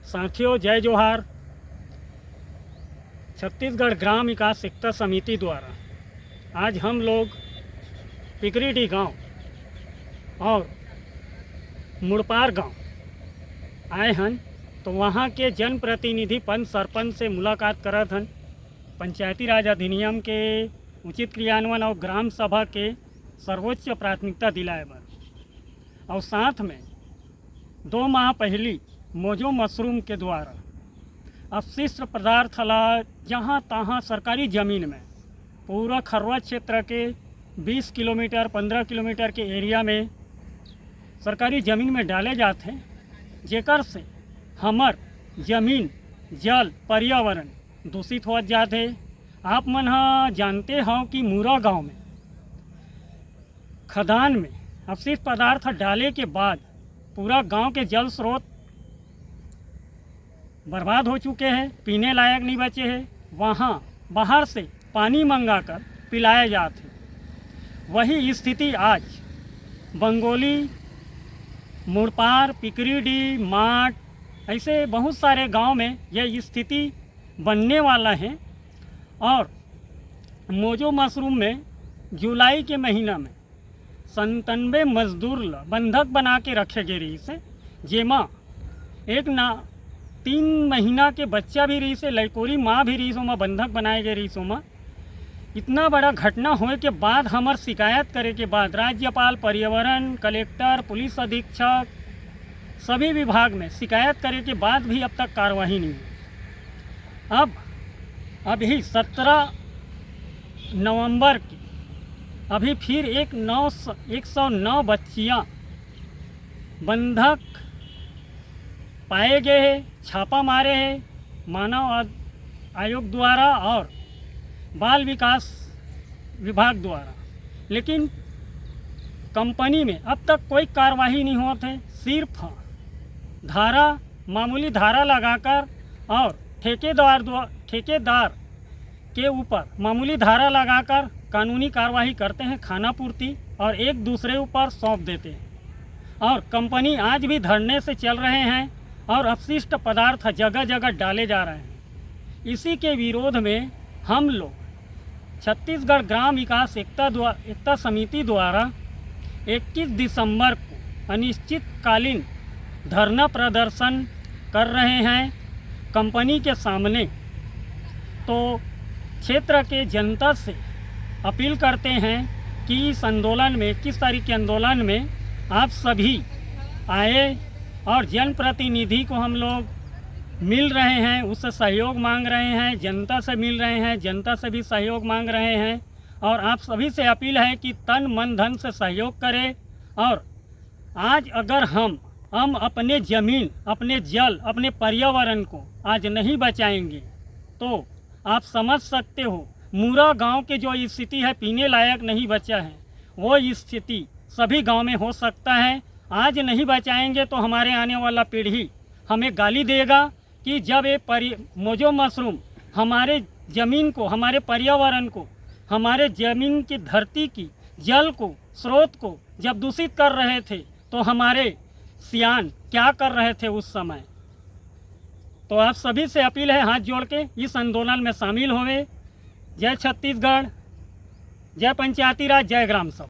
साथियों, जय जोहार। छत्तीसगढ़ ग्राम विकास एकता समिति द्वारा आज हम लोग पिकरीडी गांव और मुड़पार गांव आए हैं। तो वहां के जनप्रतिनिधि पंच सरपंच से मुलाकात करत हन। पंचायती राज अधिनियम के उचित क्रियान्वयन और ग्राम सभा के सर्वोच्च प्राथमिकता दिलाए बर, और साथ में 2 माह पहली मोजो मशरूम के द्वारा अपशिष्ट पदार्थ ला जहाँ तहाँ सरकारी ज़मीन में पूरा खरवा क्षेत्र के 20 किलोमीटर 15 किलोमीटर के एरिया में सरकारी ज़मीन में डाले जाते हैं, जेकर से हमर ज़मीन जल पर्यावरण दूषित हो जाते। आप मन जानते हो कि मूरा गांव में खदान में अपशिष्ट पदार्थ डाले के बाद पूरा गांव के जल स्रोत बर्बाद हो चुके हैं, पीने लायक नहीं बचे हैं। वहाँ बाहर से पानी मंगाकर पिलाए जाते। वही स्थिति आज बंगोली, मुड़पार, पिकरीडी, माट ऐसे बहुत सारे गांव में यह स्थिति बनने वाला है। और मोजो मशरूम में जुलाई के महीना में 97 मजदूर बंधक बना के रखे गए रही से, जेमा एक 3 महीना के बच्चा भी रही से, लड़कोरी माँ भी रही सो में बंधक बनाए गए रही सो में। इतना बड़ा घटना होने के बाद हमार शिकायत करे के बाद राज्यपाल, पर्यावरण, कलेक्टर, पुलिस अधीक्षक सभी विभाग में शिकायत करे के बाद भी अब तक कार्रवाई नहीं हुई। अभी 17 नवंबर की अभी फिर 109 बच्चियाँ बंधक पाए गए हैं, छापा मारे हैं मानव आयोग द्वारा और बाल विकास विभाग द्वारा, लेकिन कंपनी में अब तक कोई कार्रवाई नहीं होती है। सिर्फ मामूली धारा लगाकर और ठेकेदार के ऊपर मामूली धारा लगाकर कानूनी कार्रवाई करते हैं, खाना पूर्ति, और एक दूसरे ऊपर सौंप देते हैं। और कंपनी आज भी धरने से चल रहे हैं और अपशिष्ट पदार्थ जगह जगह डाले जा रहे हैं। इसी के विरोध में हम लोग छत्तीसगढ़ ग्राम विकास एकता समिति द्वारा 21 दिसंबर को अनिश्चितकालीन धरना प्रदर्शन कर रहे हैं कंपनी के सामने। तो क्षेत्र के जनता से अपील करते हैं कि इस आंदोलन में, 21 तारीख के आंदोलन में आप सभी आए और जनप्रतिनिधि को हम लोग मिल रहे हैं, उससे सहयोग मांग रहे हैं, जनता से मिल रहे हैं, जनता से भी सहयोग मांग रहे हैं। और आप सभी से अपील है कि तन मन धन से सहयोग करें। और आज अगर हम अपने ज़मीन, अपने जल, अपने पर्यावरण को आज नहीं बचाएंगे तो आप समझ सकते हो मूरा गांव के जो स्थिति है, पीने लायक नहीं बचा है, वो स्थिति सभी गांव में हो सकता है। आज नहीं बचाएंगे तो हमारे आने वाला पीढ़ी हमें गाली देगा कि जब ये मोजो मशरूम हमारे ज़मीन को, हमारे पर्यावरण को, हमारे ज़मीन की धरती की जल को, स्रोत को जब दूषित कर रहे थे तो हमारे सियान क्या कर रहे थे उस समय। तो आप सभी से अपील है हाथ जोड़ के इस आंदोलन में शामिल होवे। जय छत्तीसगढ़, जय पंचायती राज, जय ग्राम सभा।